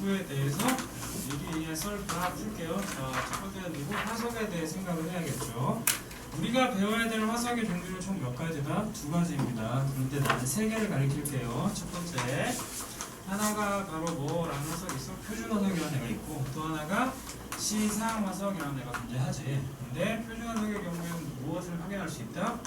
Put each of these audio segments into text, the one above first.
누구에 대해서 얘기할 썰 다 풀게요. 자, 첫 번째는 누구? 화석에 대해 생각을 해야겠죠. 우리가 배워야 될 화석의 종류는 총 몇 가지다? 두 가지입니다. 그런데 나는 세 개를 가르칠게요. 첫 번째, 하나가 바로 뭐라는 화석이 있어? 표준 화석이라는 애가 있고, 또 하나가 시상 화석이라는 애가 존재하지. 근데 표준 화석의 경우에는 무엇을 확인할 수 있다?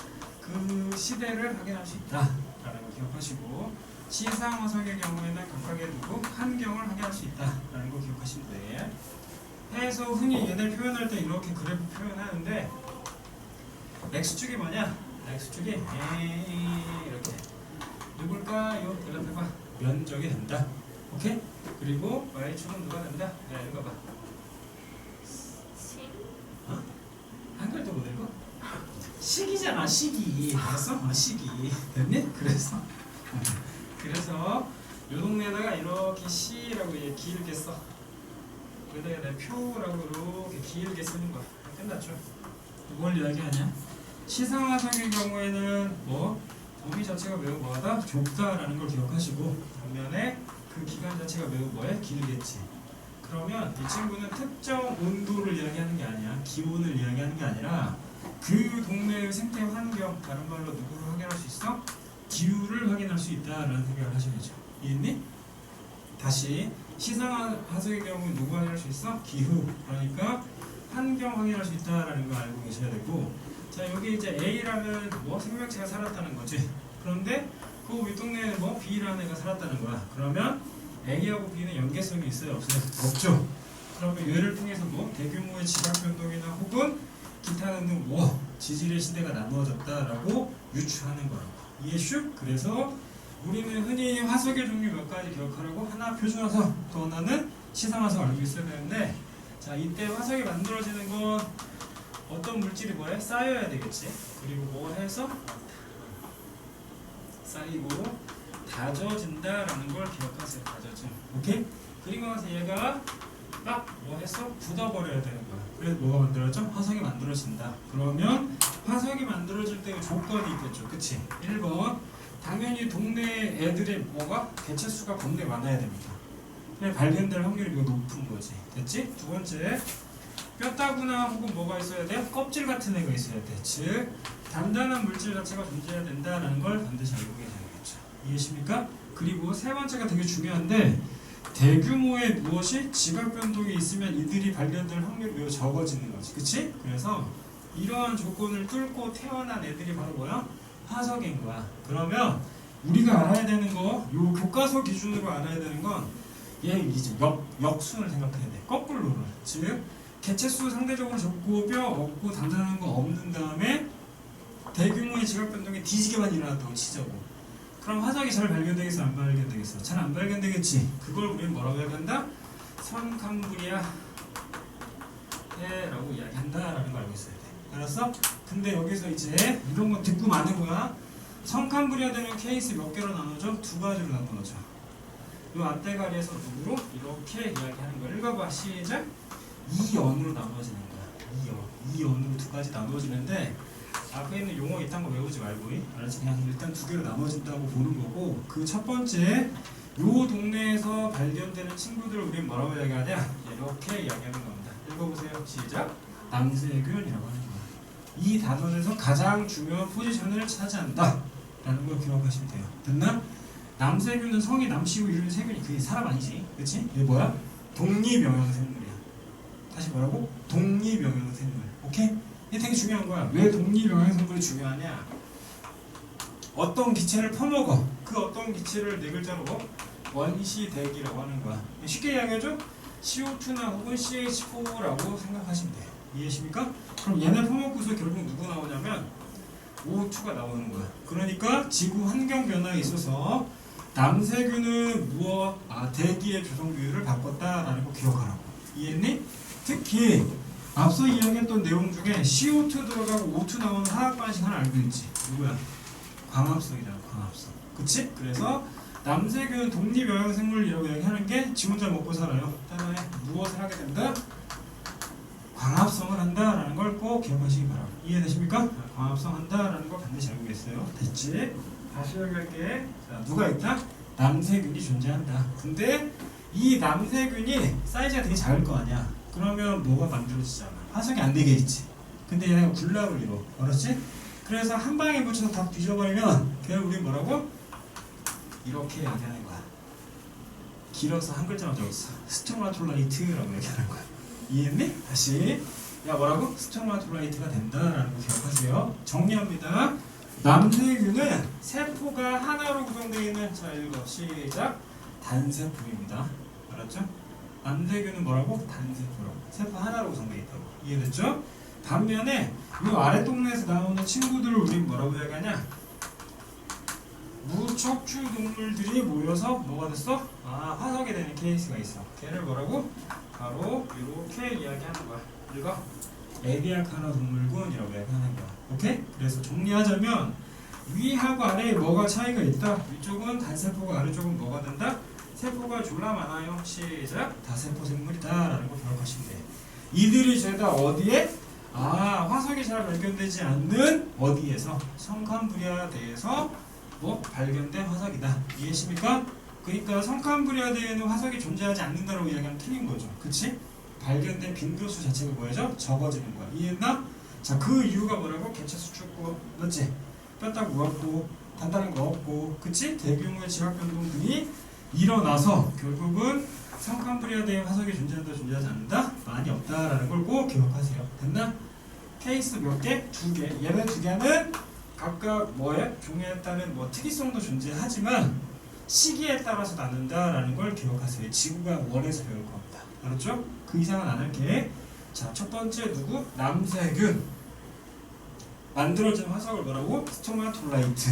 그 시대를 확인할 수 있다 라는 걸 기억하시고, 시상 화석의 경우에는 각각의 누구? 환경을 확인할 수 있다 라는 걸 기억하시면 돼. 해서 흔히 얘들 표현할 때 이렇게 그래프 표현하는데, X축이 뭐냐? X축이 이렇게 누굴까요? 대답해봐. 면적이 된다. 오케이? 그리고 Y축은 누가 된다? 야, 읽어봐. 어? 한글도 못 읽어? 식이잖아, 식이. 알았어? 시기. 됐니? 그래서 요 동네에다가 이렇게 시라고 길게 써. 여기다가 내 표라고 이렇게 길게 쓰는 거야. 끝났죠? 뭘 이야기하냐? 시상화석의 경우에는 범위 자체가 매우 뭐하다? 좁다라는 걸 기억하시고, 반면에 그 기간 자체가 매우 길겠지. 그러면 이 친구는 특정 온도를 이야기하는 게 아니야. 기온을 이야기하는 게 아니라 그 동네의 생태 환경, 다른 말로 누구를 확인할 수 있어? 기후를 확인할 수 있다라는 생각을 하셔야죠. 이해했니? 다시, 시상화석의 경우는 누구 확인할 수 있어? 기후. 그러니까 환경 확인할 수 있다라는 걸 알고 계셔야 되고, 자, 여기 이제 A라는 생명체가 살았다는 거지. 그런데 그 윗동네에 B라는 애가 살았다는 거야. 그러면 A하고 B는 연계성이 있어요? 없어요? 없죠. 그러면 얘를 통해서 대규모의 지각 변동이나 혹은 기타 등등 지질의 시대가 나누어졌다라고 유추하는 거라고. 이해슈? 그래서 우리는 흔히 화석의 종류 몇 가지 기억하라고, 하나 표준화석, 또 하나는 시상화석 알고 있어야 되는데, 자, 이때 화석이 만들어지는 건 어떤 물질이 쌓여야 되겠지. 그리고 해서 쌓이고 다져진다라는 걸 기억하세요. 다져짐. 오케이? 그리고 나서 얘가 딱 굳어버려야 되는 거야. 그래서 뭐가 만들어져? 화석이 만들어진다. 그러면 화석이 만들어질 때 조건이 있겠죠. 그치? 1번, 당연히 동네 애들의 개체수가 겁내 많아야 됩니다. 발견될 확률이 매우 높은 거지. 됐지? 두 번째, 뼈다구나 혹은 뭐가 있어야 돼? 껍질 같은 애가 있어야 돼. 즉, 단단한 물질 자체가 존재해야 된다는 걸 반드시 알고 계셔야겠죠. 이해하십니까? 그리고 세 번째가 되게 중요한데, 대규모의 무엇이 지각 변동이 있으면 이들이 발견될 확률이 매우 적어지는 거지. 그치? 그래서 이러한 조건을 뚫고 태어난 애들이 바로 화석인 거야. 그러면 우리가 알아야 되는 거, 요 교과서 기준으로 알아야 되는 건 얘 이제 역순을 생각해야 돼. 거꾸로를. 즉, 개체수 상대적으로 적고 뼈 없고 단단한 거 없는 다음에 대규모의 지각 변동이 뒤지게만 일어났다고 치자고. 그럼 화석이 잘 발견되겠어? 안 발견되겠어? 잘 안 발견되겠지? 그걸 우리는 뭐라고 해야 된다? 선캄브리아 해라고 이야기한다라는 걸 알고 있어야 돼. 알았어? 근데 여기서 이제 이런 거 듣고 마는 거야. 선캄브리아 되는 케이스 몇 개로 나눠져? 두 가지로 나눠져. 요 앞대가리에서 누구로? 이렇게 이야기하는 거. 읽어봐. 시작. 이연으로 나누어지는 거야. 이연으로 두 가지 나누어지는데, 앞에 있는 용어 이딴 거 외우지 말고, 알았지? 그냥 일단 두 개로 나눠진다고 보는 거고, 그 첫 번째, 요 동네에서 발견되는 친구들을 우리는 뭐라고 이야기하냐? 이렇게 이야기하는 겁니다. 읽어보세요. 시작. 남세균이라고 하는 거야. 이 단원에서 가장 중요한 포지션을 차지한다 라는 걸 기억하시면 돼요. 됐나? 남세균은 성이 남씨고 이름이 세균이 그게 사람 아니지? 그치? 이게 뭐야? 독립영양생물이야. 다시 뭐라고? 독립영양생물. 오케이? 이게 되게 중요한 거야. 왜 독립영양생물이 중요하냐? 어떤 기체를 퍼먹어. 그 어떤 기체를 네 글자로 원시대기라고 하는 거야. 쉽게 이야기하죠? CO2나 혹은 CH4라고 생각하시면 돼요. 이해하십니까? 그럼 얘네 퍼먹고서 결국 누구 나오냐면 O2가 나오는 거야. 그러니까 지구 환경 변화에 있어서 남세균은 대기의 조성 비율을 바꿨다라는 거 기억하라고. 이해했니? 특히 앞서 이야기했던 내용 중에 CO2 들어가고 O2 나오는 화학 반식 하나 알고 있지? 누구야? 광합성이잖아. 광합성. 그치? 그래서 남세균 독립영양생물이라고 이야기하는 게 지 혼자 먹고 살아요. 따라해. 무엇을 하게 된다? 광합성을 한다라는 걸 꼭 기억하시기 바랍니다. 이해되십니까? 광합성 한다라는 걸 반드시 알고 계세요. 됐지? 다시 이야기할게. 자, 누가 있다? 남세균이 존재한다. 근데 이 남세균이 사이즈가 되게 작을 거 아니야. 그러면 뭐가 만들어지잖아. 화석이 안 되겠지. 근데 얘네가 군락을 이뤄. 알았지? 그래서 한 방에 붙여서 다 뒤져버리면 걔를 우리 뭐라고? 이렇게 얘기하는 거야. 길어서 한 글자만 적었어. 스토마톨라이트라고 얘기하는 거야. 이해했니? 다시. 야 뭐라고? 스토마톨라이트가 된다라는 거 기억하세요. 정리합니다. 남세균은 세포가 하나로 구성되어 있는, 자 읽어 시작, 단세포입니다. 알았죠? 남세균은 뭐라고? 단세포라고. 세포 하나로 구성되어 있다고. 이해됐죠? 반면에 이 아래 동네에서 나오는 친구들을 우린 뭐라고 얘기하냐? 무척추 동물들이 모여서 뭐가 됐어? 아, 화석이 되는 케이스가 있어. 걔를 뭐라고? 바로 이렇게 이야기하는 거야. 읽어. 에비아카나 동물군이라고 얘기하는 거야. 오케이? 그래서 정리하자면 위하고 아래에 뭐가 차이가 있다. 위쪽은 단세포가, 아래쪽은 뭐가 된다? 세포가 졸라 많아요. 시작. 다세포 생물이다 라는 거 기억하시면 돼. 이들이 죄다 어디에? 아, 화석이 잘 발견되지 않는 어디에서? 성캄브리아대에서 뭐 발견된 화석이다. 이해하십니까? 그러니까 성캄브리아대에는 화석이 존재하지 않는다라고 이야기하면 틀린 거죠. 그치? 발견된 빈도수 자체가 뭐야죠? 적어지는 거야. 이해했나? 자, 그 이유가 뭐라고? 개체 수축고, 맞지? 뼈다구 없고, 단단한 거 없고, 그치? 대규모의 지각 변동들이 일어나서 결국은 성캄브리아대에 화석이 존재한다, 존재하지 않는다? 많이 없다라는 걸 꼭 기억하세요. 됐나? 케이스 몇 개? 2개. 얘네 2개는 각각 뭐에? 종에 따른 뭐 특이성도 존재하지만 시기에 따라서 나눈다라는 걸 기억하세요. 지구가 원에서 배울 겁니다. 알았죠? 그 이상은 안 할게. 자, 첫 번째 누구? 남세균. 만들어진 화석을 뭐라고? 스토마톨라이트.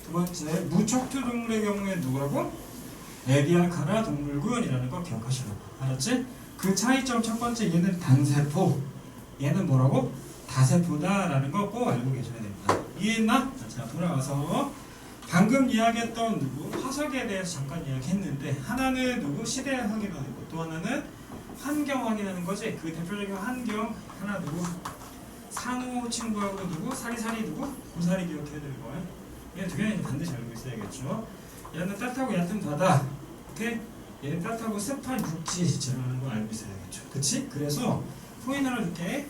두 번째 무척추 동물의 경우에 누구라고? 에비아카나 동물군이라는 거 기억하시라고. 알았지? 그 차이점 첫 번째, 얘는 단세포. 얘는 뭐라고? 다세포다라는 거 꼭 알고 계셔야 됩니다. 이해했나? 자, 돌아와서 방금 이야기했던 누구? 화석에 대해서 잠깐 이야기했는데, 하나는 누구? 시대 확인하는 거, 또 하나는 환경 확인하는 거지. 그 대표적인 환경 하나 누구? 산호 친구하고 누구? 사리사리 누구? 고사리 기억해야 되는 거예요. 얘 두 개는 반드시 알고 있어야겠죠. 얘는 따뜻하고 얕은 바다. 오케이? 얘는 따뜻하고 습한 육지 지나가는 거 알고 있어야겠죠. 그치? 그래서 포인트 하나 줄게.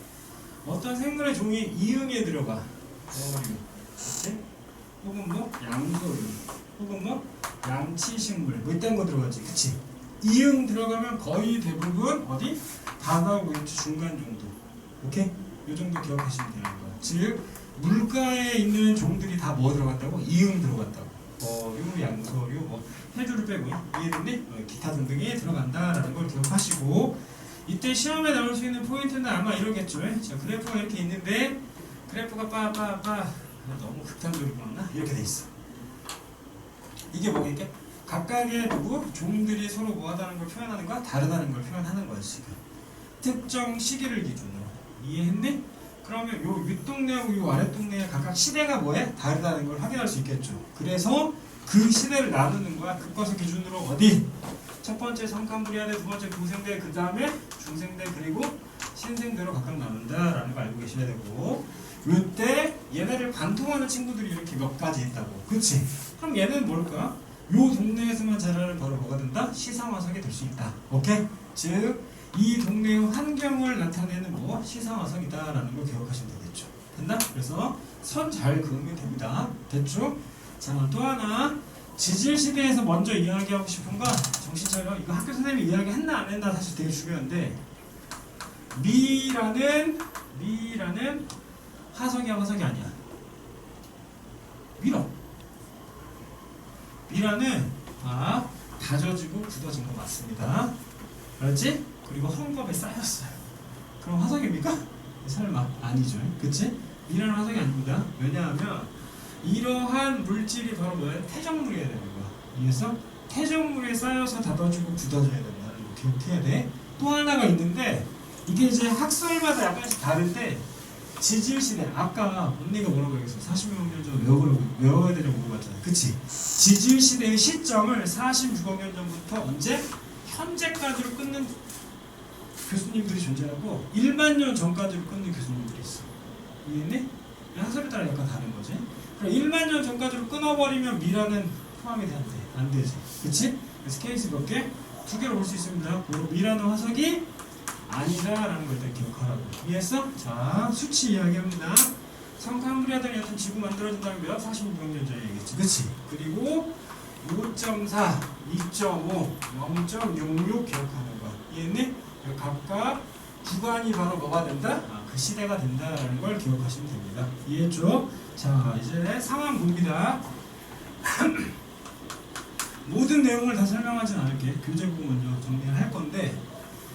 어떤 생물의 종이 이응에 들어가. 어류. 그치? 혹은 뭐 양서류. 혹은 뭐 양치식물. 뭐 이딴 거 들어가지. 그치? 이응 들어가면 거의 대부분 어디? 바다하고 육지 중간 정도. 오케이? 이 정도 기억하시면 되는 거야. 즉 물가에 있는 종들이 다 뭐 들어갔다고? 이응 들어갔다고. 어류, 양서류, 뭐 해류를 빼고 이해됐니? 기타 등등이 들어간다라는 걸 기억하시고, 이때 시험에 나올 수 있는 포인트는 아마 이러겠죠. 자, 그래프가 이렇게 있는데 그래프가 빠빠빠 너무 극단적으로 보았나? 이렇게 돼 있어. 이게 뭐겠게? 각각의 누구? 종들이 서로 뭐하다는 걸 표현하는 거야? 다르다는 걸 표현하는 거야 지금. 특정 시기를 기준으로. 이해했니? 그러면 요 윗동네하고 요 아랫동네의 각각 시대가 뭐해? 다르다는 걸 확인할 수 있겠죠. 그래서 그 시대를 나누는 거야. 그것을 기준으로 어디? 첫 번째 성캄브리아대, 두 번째 고생대, 그 다음에 중생대, 그리고 신생대로 각각 나눈다라는 거 알고 계셔야 되고, 이때 얘네를 관통하는 친구들이 이렇게 몇 가지 있다고. 그치? 그럼 얘는 뭘까? 요 동네에서만 자라는 바로 뭐가 된다? 시상화석이 될 수 있다. 오케이? 즉 이 동네의 환경을 나타내는 뭐? 시상화석이다라는 걸 기억하시면 되겠죠. 됐나? 그래서 선 잘 그으면 됩니다. 됐죠? 자, 또 하나 지질시대에서 먼저 이야기하고 싶은 건, 정신 차려. 이거 학교 선생님이 이야기했나 안 했나 사실 되게 중요한데, 미라는 화석이야 화석이 아니야? 미라는 다져지고 굳어진 거 맞습니다. 알았지? 그리고 헝겊에 쌓였어요. 그럼 화석입니까? 설마 아니죠. 그치? 미라는 화석이 아닙니다. 왜냐하면 이러한 물질이 바로 뭐예요? 태정물이어야 되는 거야. 이해했어? 태정물에 쌓여서 다져지고 굳어져야 된다는 거 기억해야 돼. 또 하나가 있는데, 이게 이제 학설마다 약간씩 다른데, 지질시대, 아까 언니가 뭐라고 얘기했어? 40억 년 전 외워야 되냐고 물어봤잖아. 그치? 지질시대의 시점을 46억 년 전부터 언제? 현재까지로 끊는 교수님들이 존재하고 1만 년 전까지로 끊는 교수님들이 있어. 이해했니? 학설에 따라 약간 다른 거지. 그럼 1만 년 전까지로 끊어버리면 미라는 포함이 안 되지. 그치? 그래서 케이스 몇 개? 두 개로 볼 수 있습니다. 바로 B라는 화석이 아니다라는 걸 일단 기억하라고. 이해했어? 자, 수치 이야기합니다. 성칸브리아들이 여튼 지구 만들어진다는 몇 46년 전에 얘기했지, 그치? 그리고 5.4, 2.5, 0.66 기억하는 거. 이해했니? 각각 구간이 바로 뭐가 된다? 그 시대가 된다라는 걸 기억하시면 됩니다. 이해했죠? 자, 이제 상황 봅니다. 모든 내용을 다 설명하진 않을게. 교재 부분은요 정리를 할 건데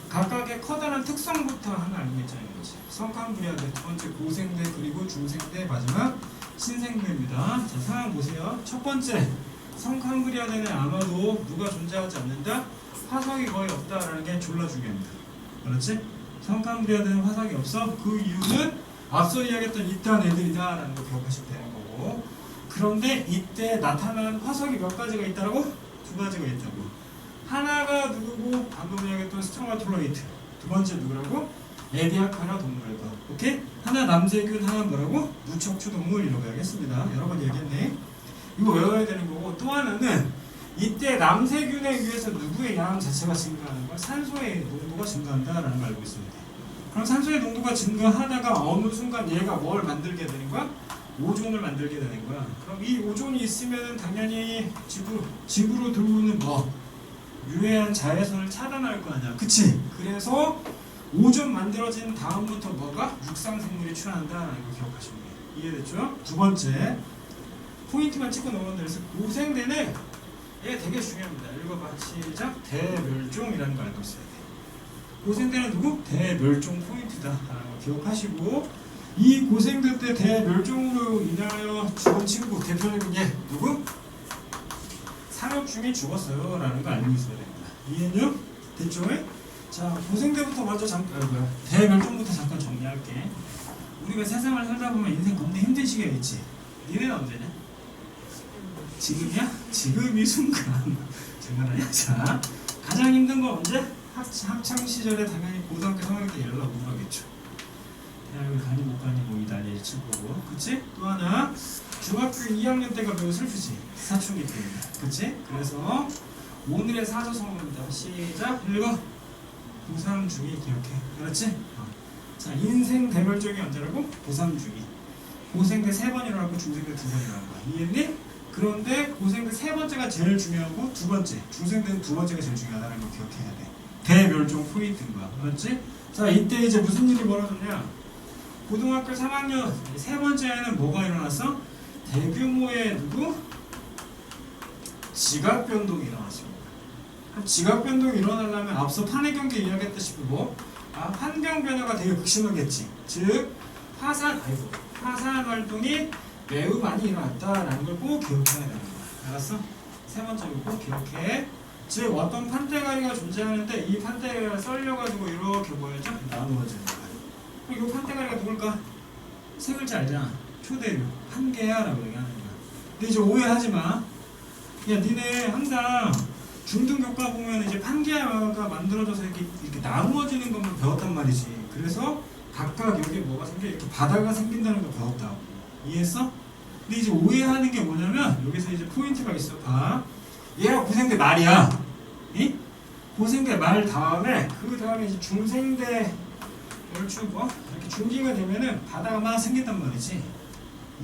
각각의 커다란 특성부터 하나 알고 있자는 거지. 성칸브리아들 두 번째 고생대 그리고 중생대 마지막 신생대입니다. 자, 상황 보세요. 첫 번째 성칸브리아대는 아마도 누가 존재하지 않는다? 화석이 거의 없다라는 게 졸라 중요합니다. 그렇지? 성칸브리아대는 화석이 없어. 그 이유는 앞서 이야기했던 이딴 애들이다 라는 거 기억하시면 되는 거고, 그런데 이때 나타난 화석이 몇 가지가 있다고? 두 가지가 있다고. 하나가 누구고 방금 이야기했던 스트로마톨로이트, 두 번째 누구라고? 에디아카라 동물과. 오케이? 하나 남세균, 하나 뭐라고? 무척추 동물이라고 해야겠습니다. 여러 번 얘기했네. 이거 외워야 되는 거고, 또 하나는 이때 남세균에 의해서 누구의 양 자체가 증가하는 거야? 산소의 농도가 증가한다라는 걸 알고 있습니다. 그럼 산소의 농도가 증가하다가 어느 순간 얘가 뭘 만들게 되는 거야? 오존을 만들게 되는 거야. 그럼 이 오존이 있으면 당연히 지구로 들어오는 뭐 유해한 자외선을 차단할 거 아니야. 그치? 그래서 오존 만들어진 다음부터 뭐가? 육상생물이 출현한다라는 걸 기억하시면 돼요. 이해됐죠? 두 번째 포인트만 찍고 넘어간다 그래서 고생대는 얘 되게 중요합니다. 읽어봐. 시작. 대멸종이라는 걸 알고 있어야 돼. 고생대는 누구? 대멸종 포인트다라는 걸 기억하시고, 이 고생대 때 대멸종으로 인하여 죽은 친구 대표적인 얘 누구? 상엽중이 죽었어요 라는 거 알고 있어야 됩니다. 이해했냐? 됐죠? 자, 고생대부터 먼저 대멸종부터 잠깐 정리할게. 우리가 세상을 살다 보면 인생 겁나 힘든 시기가 있지. 니네는 언제냐? 지금이야? 지금 이 순간. 장난아니야? 자, 가장 힘든 건 언제? 학창 시절에 당연히 고등학교 3학년 때 연락 못 하겠죠. 대학을 가니 못 가니 뭐 이 난리를 칠 거고, 그치? 또 하나 중학교 2학년 때가 매우 슬프지. 사춘기 때입니다. 그치? 그래서 오늘의 사조성어입니다. 시작. 읽어. 고3 중이 기억해. 그렇지? 자, 인생 대멸종이 언제라고? 고3 중이. 고생대 3번 일어나고 중생대 2번 일어난 거야. 이해했니? 그런데 고생대 3번째가 제일 중요하고 두 번째, 중생대는 2번째가 제일 중요하다는 걸 기억해야 돼. 대멸종 포인트인 거야. 그렇지? 자, 이때 이제 무슨 일이 벌어졌냐? 고등학교 3학년 3번째에는 뭐가 일어났어? 대규모의 누구? 지각 변동이 일어났습니다. 지각 변동이 일어나려면 앞서 판의 경계 이야기했다시피 뭐? 환경 변화가 되게 극심하겠지. 즉 화산 활동이 매우 많이 일어났다라는 걸 꼭 기억해야 되는 거야. 알았어? 세 번째로 꼭 기억해. 즉 어떤 판때가리가 존재하는데 이 판때가리가 썰려가지고 이렇게 뭐였죠? 나누어지는 거야. 그럼 이 판때가리가 누굴까? 세 글자 알잖아. 초대류 한계야라고 얘기하는 거야. 근데 이제 오해하지 마. 야, 니네 항상 중등 교과 보면 이제 판계야가 만들어져서 이렇게 나누어지는 것만 배웠단 말이지. 그래서 각각 여기에 뭐가 생겨? 이렇게 바다가 생긴다는 걸 배웠다고. 이해했어? 근데 이제 오해하는 게 뭐냐면 여기서 이제 포인트가 있어. 봐. 얘가 고생대 말이야. 이? 고생대 말 다음에 그 다음에 이제 중생대 뭐 이렇게 중기가 되면은 바다가 막 생긴단 말이지.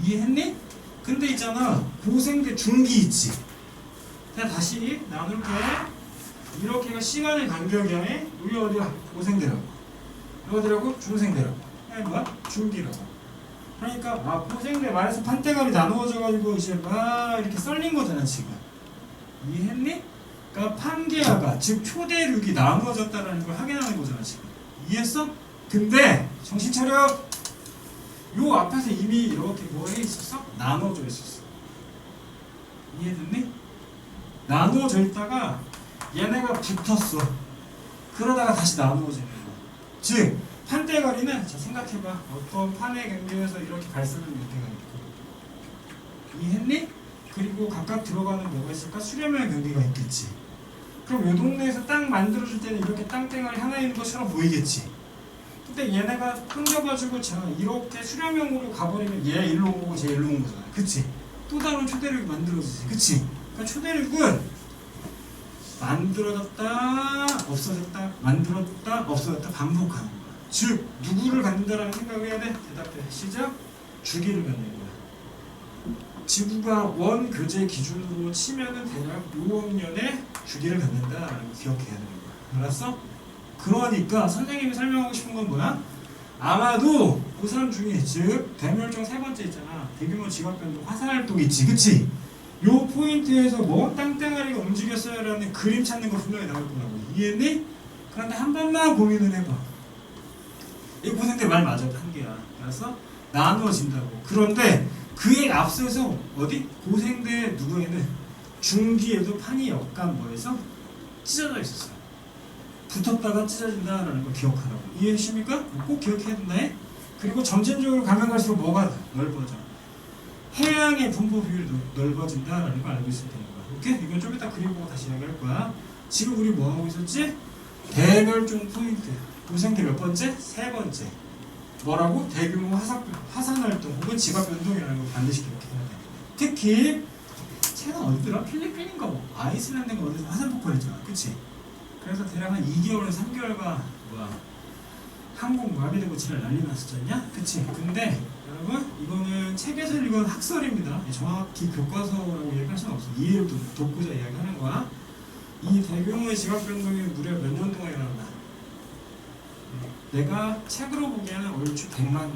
이해했니? 근데 있잖아 고생대 중기 있지. 자, 다시 나눌게. 이렇게가 시간의 간격이야. 여기 어디야? 고생대라고. 여기 어디라고? 중생대라고. 뭐야? 중기라고. 그러니까 고생대 말에서 판때가리 나누어져가지고 이제 막 이렇게 썰린 거잖아 지금. 이해했니? 그러니까 판계야가 즉 초대륙이 나누어졌다라는 걸 확인하는 거잖아 지금. 이해했어? 근데 정신 차려. 요 앞에서 이미 이렇게 뭐 해 있었어? 나눠져 있었어. 이해됐니? 나누어져 있다가 얘네가 붙었어. 그러다가 다시 나누어지는 거야. 즉 판때가리는 자 생각해봐. 어떤 판의 경계에서 이렇게 발생하는 형태가 있고. 이해했니? 그리고 각각 들어가는 뭐가 있을까? 수렴형 경계가 있겠지. 그럼 요 동네에서 땅 만들어줄 때는 이렇게 땅땡아리 하나 있는 것처럼 보이겠지. 근데 얘네가 끊겨가지고 자 이렇게 수렴형으로 가버리면 얘 일로 온 거고 쟤 일로 온 거잖아. 그치? 또 다른 초대륙이 만들어지지. 그치? 그러니까 초대륙은 만들어졌다 없어졌다 만들어졌다 없어졌다 반복하는 거야. 즉 누구를 갖는다라는 생각을 해야 돼? 대답해. 시작. 주기를 갖는 거야. 지구가 원 교재 기준으로 치면은 대략 요억 년에 주기를 갖는다라는 거 기억해야 되는 거야. 알았어? 그러니까 선생님이 설명하고 싶은 건 뭐야? 아마도 고3 중에 즉 대멸종 세 번째 있잖아. 대규모 지각변동 화산활동 있지, 그치? 요 포인트에서 뭐 땅덩어리가 움직였어요라는 그림 찾는 거 분명히 나올 거라고. 이해했니? 그런데 한 번만 고민을 해봐. 이 고생대 말 맞아, 한계야. 알았어? 나누어진다고. 그런데 그에 앞서서 어디? 고생대 누구에는 중기에도 판이 약간 뭐해서 찢어져 있었어. 붙었다가 찢어진다라는 걸 기억하라고. 이해하십니까? 꼭 기억해야 된다. 그리고 점진적으로 가면 갈수록 뭐가 넓어져? 해양의 분포 비율도 넓어진다라는 걸 알고 있어야 되는 거야. 오케이? 이건 좀 이따 그림 보고 다시 이야기할 거야. 지금 우리 뭐 하고 있었지? 대멸종 포인트. 고생대 몇 번째? 세 번째. 뭐라고? 대규모 화산활동 혹은 지각변동이라는 걸 반드시 기억해야 돼. 특히 쟤는 어디더라? 필리핀인가 뭐 아이슬란드인가 어디서 화산 폭발했잖아. 그치? 그래서 대략 한 2개월에서 3개월간 항공 마비돼 고치를 난리 났었잖냐? 그치? 근데 여러분 이거는 책에서 읽은 학설입니다. 정확히 교과서라고 얘기할 수는 없어. 이해를 돕고자 이야기하는 거야. 이 대규모의 지각변동이 무려 몇 년 동안 일어난다. 내가 책으로 보기에는 얼추 100만 년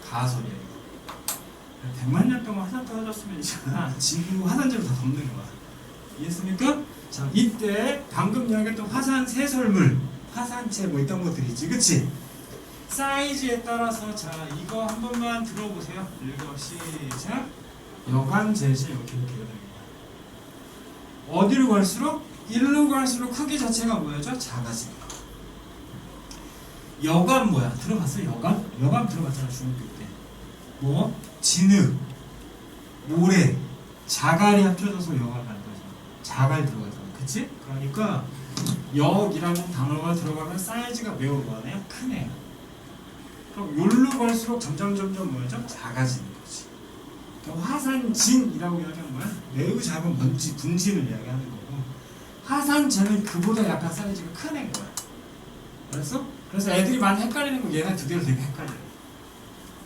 가설이야. 100만 년 동안 화산 떨어졌으면 있잖아. 지구 화산재로 다 덮는 거야. 이해했습니까? 자, 이때 방금 이야기했던 화산 세설물, 화산재 뭐 있던 것들이지, 그치? 사이즈에 따라서 자 이거 한 번만 들어보세요. 읽어 시작. 여간재질 이렇게 해야 됩니다. 어디로 갈수록? 일로 갈수록 크기 자체가 뭐였죠? 작아집니다. 여간 뭐야? 들어봤어? 여간? 여간 들어봤잖아 중학교 때. 뭐? 진흙, 모래, 자갈이 합쳐져서 여간 만들어져. 자갈 들어가잖아. 그치? 그러니까 역이라는 단어가 들어가면 사이즈가 매우 뭐하네요? 크네요. 그럼 요로 갈수록 점점 뭐죠? 작아지는 거지. 그러니까 화산진이라고 이야기하는 거야. 매우 작은 먼지, 분진을 이야기하는 거고, 화산재는 그보다 약간 사이즈가 큰 애인 거야. 알았어? 그래서 애들이 많이 헷갈리는 거 얘네 두 개로 되게 헷갈려.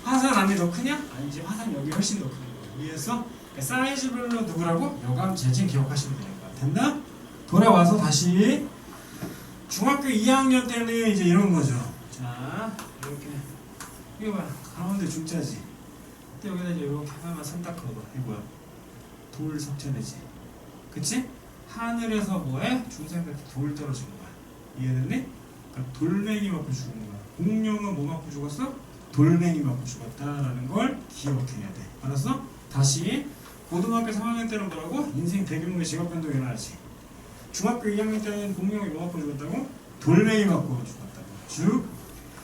화산 안이 더 크냐? 아니지, 화산 여기 훨씬 더 크는 거야. 이해했어? 그러니까 사이즈별로 누구라고? 여감, 재진 기억하시면 되는 거야. 됐나? 돌아와서 다시 중학교 2학년 때는 이제 이런 거죠. 자, 이렇게 이거 봐, 가운데 중자지. 근데 여기다 이제 이렇게 하나만 손 딱 그어봐. 이거 뭐야? 돌 석재내지. 그치? 하늘에서 뭐해? 중생한테 돌 떨어지는 거야. 이해됐니? 그러니까 돌멩이 맞고 죽은 거야. 공룡은 뭐 맞고 죽었어? 돌멩이 맞고 죽었다라는 걸 기억해야 돼. 알았어? 다시 고등학교 3학년 때는 뭐라고? 인생 대규모의 지각변동이 일어나지. 중학교 2학년 때는 공룡이 뭐 맞고 죽었다고? 돌멩이 맞고 죽었다고. 즉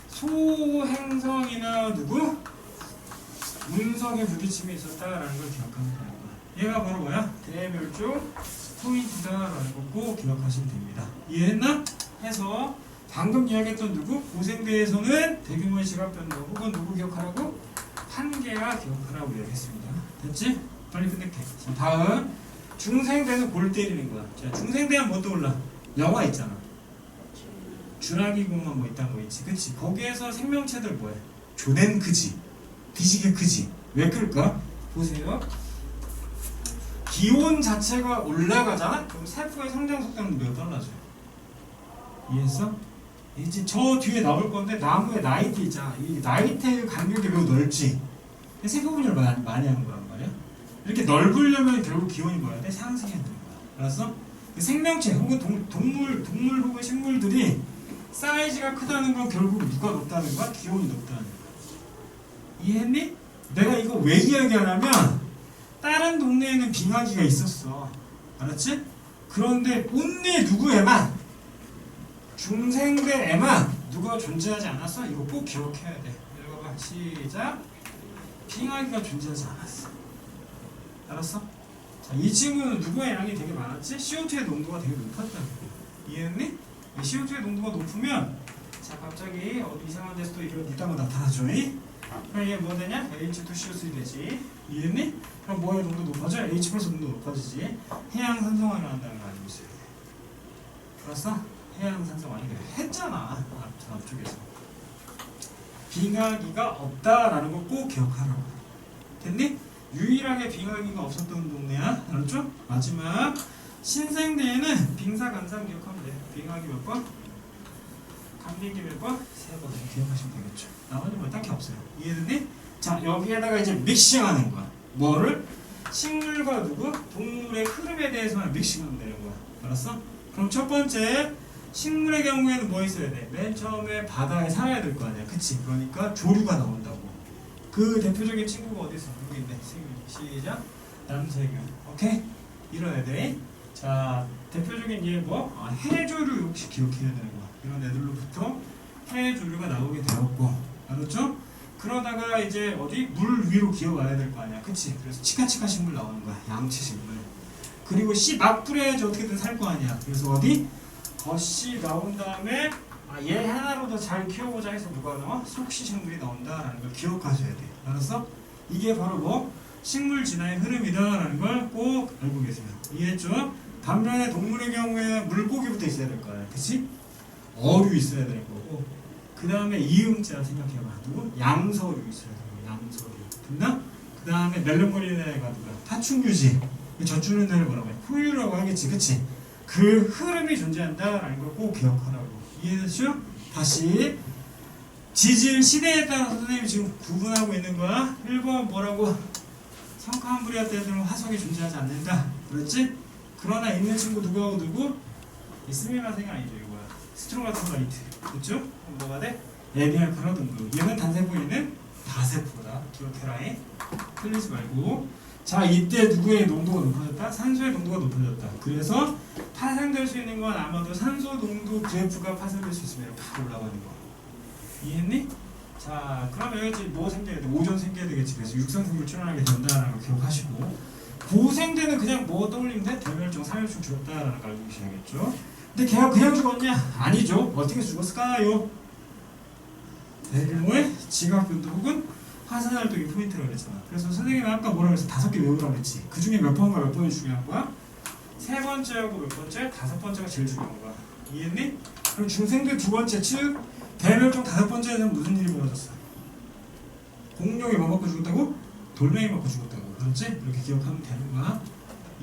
소행성이나 누구? 운석의 부딪힘이 있었다라는 걸 기억하면 되는 거야. 얘가 바로 뭐야? 대멸종 포인트다라는 거 꼭 기억하시면 됩니다. 이해했나? 해서 방금 이야기했던 누구? 고생대에서는 대규모의 지각변동 혹은 누구 기억하라고? 한계가 기억하라고 이야기했습니다. 됐지? 빨리 끝낼게. 자, 다음 중생대는 골 때리는 거야. 자, 중생대는 뭐 떠올라? 영화 있잖아. 주라기 공원 뭐 있다는 거 있지, 그치? 거기에서 생명체들 뭐해? 조낸 크지, 뒤지게 크지. 왜 클까? 보세요. 기온 자체가 올라가잖아? 그럼 세포의 성장 속도는 몇 달라져요? 이해했어? 이제 저 뒤에 나올 건데 나무에 나이트 있잖아. 이 나이트의 간격이 매우 넓지. 세포 분열 많이 하는 거란 말이야. 이렇게 넓으려면 결국 기온이 뭐야 돼? 상승해야 되는 거야. 알았어? 생명체 혹은 동물 혹은 식물들이 사이즈가 크다는 건 결국 누가 높다는 거야? 기온이 높다는 거야. 이해했니? 내가 이거 왜 이야기하냐면 다른 동네에는 빙하기가 있었어. 알았지? 그런데 온리 누구에만 중생대에만 누가 존재하지 않았어? 이거 꼭 기억해야 돼. 읽어봐. 시작. 빙하기가 존재하지 않았어. 알았어? 자, 이 친구는 누구의 양이 되게 많았지? CO2의 농도가 되게 높았다. 이해했니? CO2의 농도가 높으면 자 갑자기 어디 이상한 데서 또 이런 이딴 거 나타나죠. 그럼 이게 뭐 되냐? H2CO3 되지. 이해했니? 그럼 뭐의 농도 높아져? H 플러스 농도 높아지지. 해양 산성화를 한다는 거 알고 있어야 돼. 알았어? 해양 산성 아니게 했잖아. 앞쪽에서 빙하기가 없다라는 거 꼭 기억하라고. 됐니? 유일하게 빙하기가 없었던 동네야. 알았죠? 마지막 신생대에는 빙사감상 기억하면 돼. 빙하기 몇 번? 감리기 몇 번? 3번. 기억하시면 되겠죠. 나머지 뭐 딱히 없어요. 이해됐니? 자, 여기에다가 이제 믹싱하는 거야. 뭐를? 식물과 누구? 동물의 흐름에 대해서만 믹싱하면 되는 거야. 알았어? 그럼 첫 번째 식물의 경우에는 뭐 있어야 돼? 맨 처음에 바다에 살아야 될 거 아니야. 그치? 그러니까 조류가 나온다고. 그 대표적인 친구가 어디 있어? 여기 있네. 시작. 남세균. 오케이? 이런 애들이. 자, 대표적인 얘 뭐? 해조류 혹시 기억해야 되는 거야. 이런 애들로부터 해조류가 나오게 되었고. 알았죠? 그러다가 이제 어디? 물 위로 기어와야 될 거 아니야. 그치? 그래서 치카치카 식물 나오는 거야. 양치 식물. 그리고 씨 막 뿌려야지 어떻게든 살 거 아니야. 그래서 어디? 겉씨 나온 다음에 얘 하나로 더 잘 키워보자 해서 누가 나와? 속시 식물이 나온다라는 걸 기억하셔야 돼. 알았어? 이게 바로 뭐? 식물 진화의 흐름이다라는 걸 꼭 알고 계세요. 이해했죠? 반면에 동물의 경우에는 물고기부터 있어야 될 거야. 그치? 어류 있어야 될 거고 그 다음에 이응자 생각해봐. 누구? 양서류 있어야 되고 양서류. 됐나? 그 다음에 멜론거리는 애가 누가? 파충류지. 젖주는 애를 뭐라고 해? 포유라고 하겠지. 그치? 그 흐름이 존재한다라는 걸 꼭 기억하라고. 이해됐죠? 다시 지질 시대에 따라서 선생님이 지금 구분하고 있는 거야. 1번 뭐라고? 성카음브리아 때들은 화석이 존재하지 않는다. 그렇지? 그러나 있는 친구 누구하고 누구? 이 스미마생이 아니죠. 이거야. 스트로마토라이트. 그렇죠? 뭐가 돼? 에비알카라 동글. 얘는 단세포에는 다세포다. 기억해라잉. 틀리지 말고. 자, 이때 누구의 농도가 높아졌다? 산소의 농도가 높아졌다. 그래서 파생될 수 있는 건 아마도 산소 농도 그래프가 파생될 수 있으면 팍 올라가는 거. 이해했니? 자, 그러면 여기 뭐 생겨야 돼? 오존 생겨야 되겠지. 그래서 육상생물 출현하게 된다는 걸 기억하시고, 고생대는 그냥 뭐 떠올리면 돼? 대멸종, 사멸종 죽었다라는 걸 알고 계셔야겠죠. 근데 걔가 그냥 죽었냐? 아니죠. 어떻게 죽었을까요? 대규모의 지각변도 혹은 화산활동이 포인트라고 그랬잖아. 그래서 선생님이 아까 뭐라고 했어? 5개 외우라고 그랬지. 그 중에 몇 번과 몇 번이 중요한 거야? 3번째하고 몇 번째? 5번째가 제일 중요한 거야. 이해했니? 그럼 중생대 2번째, 즉 대멸종 5번째에는 무슨 일이 벌어졌어? 공룡이 뭐 먹고 죽었다고? 돌멩이 먹고 죽었다고. 그렇지? 이렇게 기억하면 되는 거야.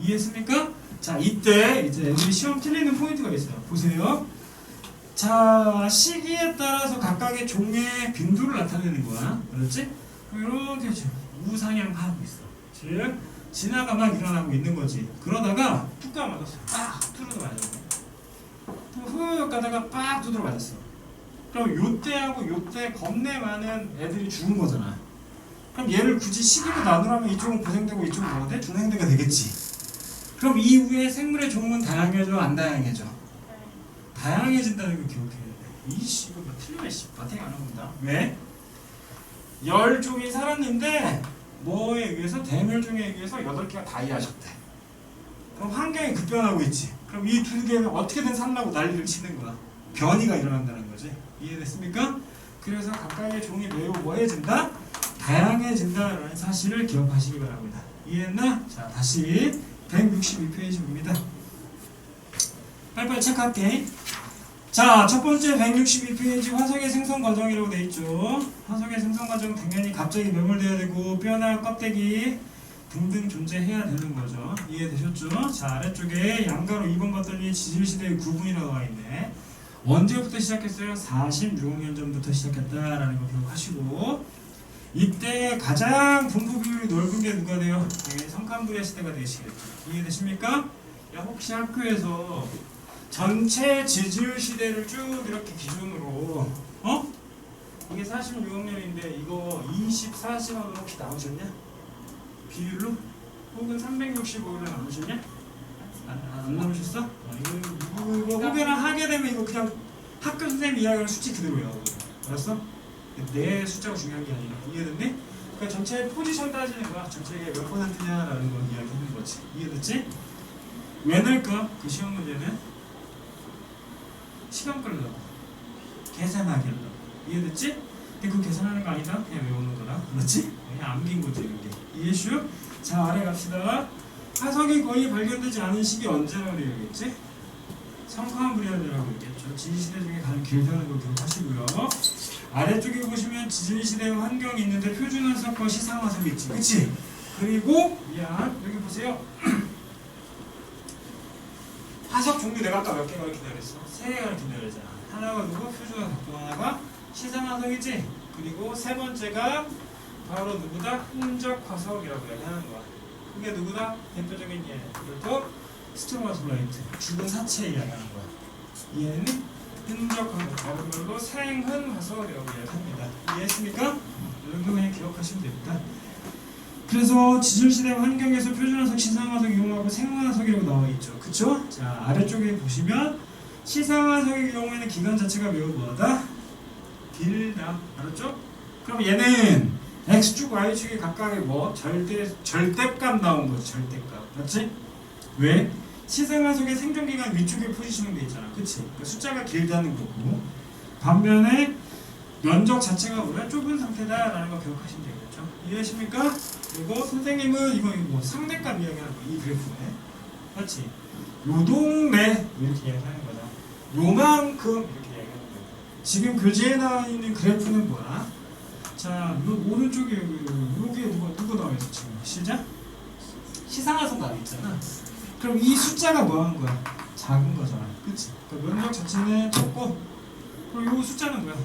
이해했습니까? 자, 이때 이제 애들이 시험 틀리는 포인트가 있어요. 보세요. 자, 시기에 따라서 각각의 종의 빈도를 나타내는 거야. 그렇지? 이렇게 지금 우상향하고 있어. 즉 진화가 막 일어나고 있는 거지. 그러다가 툭가 맞았어. 빡! 두드러 맞았어. 후 가다가 빡! 두드러 맞았어. 그럼 요때하고 요때 겁내 많은 애들이 죽은 거잖아. 그럼 얘를 굳이 시기로 나누라면 이쪽은 고생되고 이쪽은 뭐가 돼? 중생대가 되겠지. 그럼 이후에 생물의 종은 다양해져? 안 다양해져? 다양해진다는 걸 기억해야 돼. 이씨 이거 뭐 틀리면 씨 마탱이 안 나온다. 왜? 10종이 살았는데 뭐에 의해서? 대멸종에 의해서 8개가 다이하셨대. 그럼 환경이 급변하고 있지. 그럼 이 2개는 어떻게든 살라고 난리를 치는 거야. 변이가 일어난다는 거지. 이해됐습니까? 그래서 각각의 종이 매우 뭐해진다? 다양해진다라는 사실을 기억하시기 바랍니다. 이해했나? 자, 다시 162페이지입니다. 빨리빨리 체크할게. 자, 첫 번째 162페이지 화석의 생성 과정이라고 돼 있죠. 화석의 생성 과정 당연히 갑자기 매몰돼야 되고 뼈나 껍데기 등등 존재해야 되는 거죠. 이해되셨죠? 자, 아래쪽에 양가로 2번 봤더니 지질시대의 구분이라고 나와 있네. 언제부터 시작했어요? 46억 년 전부터 시작했다라는 거 기억하시고, 이때 가장 분포 비율이 넓은 게 누가 돼요? 당연히 성칸브리아 시대가 되시겠죠. 이해되십니까? 야, 혹시 학교에서 전체 지질 시대를 쭉 이렇게 기준으로 이게 46억 년인데 이거 24시간으로 혹시 나오셨냐? 비율로? 혹은 365일로 나오셨냐? 안 나오셨어? 이거 혹여나 하게 되면 이거 그냥 학교 선생님 이야기하는 수치 그대로 외워. 알았어? 내 숫자가 중요한 게 아니라. 이해됐니? 그러니까 전체 포지션 따지는 거야. 전체가 몇 %냐라는 걸 이야기하는 거지. 이해됐지? 왜 낼까? 그 시험 문제는 시간 끌려고 계산하기 하려고. 이해됐지? 근데 그 계산하는 거 아니다? 그냥 외우는 거다. 그렇지? 그냥 암긴 거지 이런 게. 이해슈? 자, 아래 갑시다. 화석이 거의 발견되지 않은 시기 언제라고 되어있겠지? 성칸브리아드라고 있겠죠. 지진시대 중에 가장 길다는 걸 기억하시고요. 아래쪽에 보시면 지진시대 환경이 있는데 표준화석과 시상화석이 있지, 그치? 그리고 여기 보세요. 화석 종류 내가 아까 몇 개 가르친다 그랬어? 3개 가르친다 그랬잖아. 하나가 누구? 표준화석, 또 하나가 시상화석이지? 그리고 세 번째가 바로 누구다? 흔적화석이라고 얘기하는 거야. 그게 누구다? 대표적인 예. 이것도 스트로마톨라이트, 죽은 사체 이야기하는 거야. 얘는 흔적화석, 다른걸로 생흔화석이라고 이야기합니다. 이해했습니까? 이런 거 그냥 기억하시면 됩니다. 그래서 지질시대 환경에서 표준화석, 시상화석 이용하고 생흔화석이라고 나와 있죠. 그쵸? 자, 아래쪽에 보시면 시상화석의 경우에는 기간 자체가 매우 뭐하다? 길다. 알았죠? 그럼 얘는 X축, Y축이 각각의 뭐? 절대값 나온 거지, 절대값. 맞지? 왜? 시상화석의 생존기간 위쪽에 포지션이 돼 있잖아. 그치? 그러니까 숫자가 길다는 거고. 반면에 면적 자체가 뭐야? 좁은 상태다라는 거 기억하시면 되겠죠? 이해하십니까? 그리고 선생님은 이거 뭐 상대값 이야기하는 거, 이 그래프에. 맞지? 요 동네 이렇게 이야기하는 거다. 요만큼 이렇게 이야기하는 거야. 지금 교재에 나와 있는 그래프는 뭐야? 자, 요 오른쪽에 여기에 누구 나와 있어 지금? 시작? 시상화석 나와 있잖아. 그럼 이 숫자가 뭐 하는 거야? 작은 거잖아. 그치? 그러니까 면적 자체는 적고, 그리고 이 숫자는 뭐야?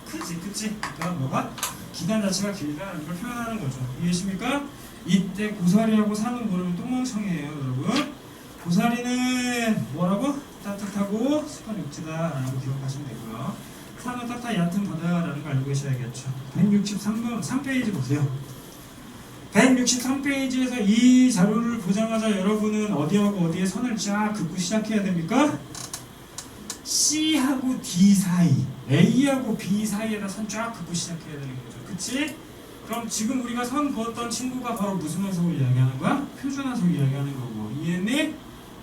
크지, 그치? 그러니까 뭐가? 기간 자체가 길다는 걸 표현하는 거죠. 이해하십니까? 이때 고사리하고 산은 모르면 똥멍청이에요, 여러분. 고사리는 뭐라고? 따뜻하고 습한 육지다라는 거 기억하시면 되고요. 산은 따뜻한 얕은 바다라는 거 알고 계셔야겠죠. 163번 3페이지 보세요. 163페이지에서 이 자료를 보자마자 여러분은 어디하고 어디에 선을 쫙 긋고 시작해야 됩니까? C하고 D 사이, A하고 B 사이에다 선 쫙 긋고 시작해야 되는 거죠. 그치? 그럼 지금 우리가 선 그었던 친구가 바로 무슨 화석을 이야기하는 거야? 표준화석을 이야기하는 거고. 이해했니?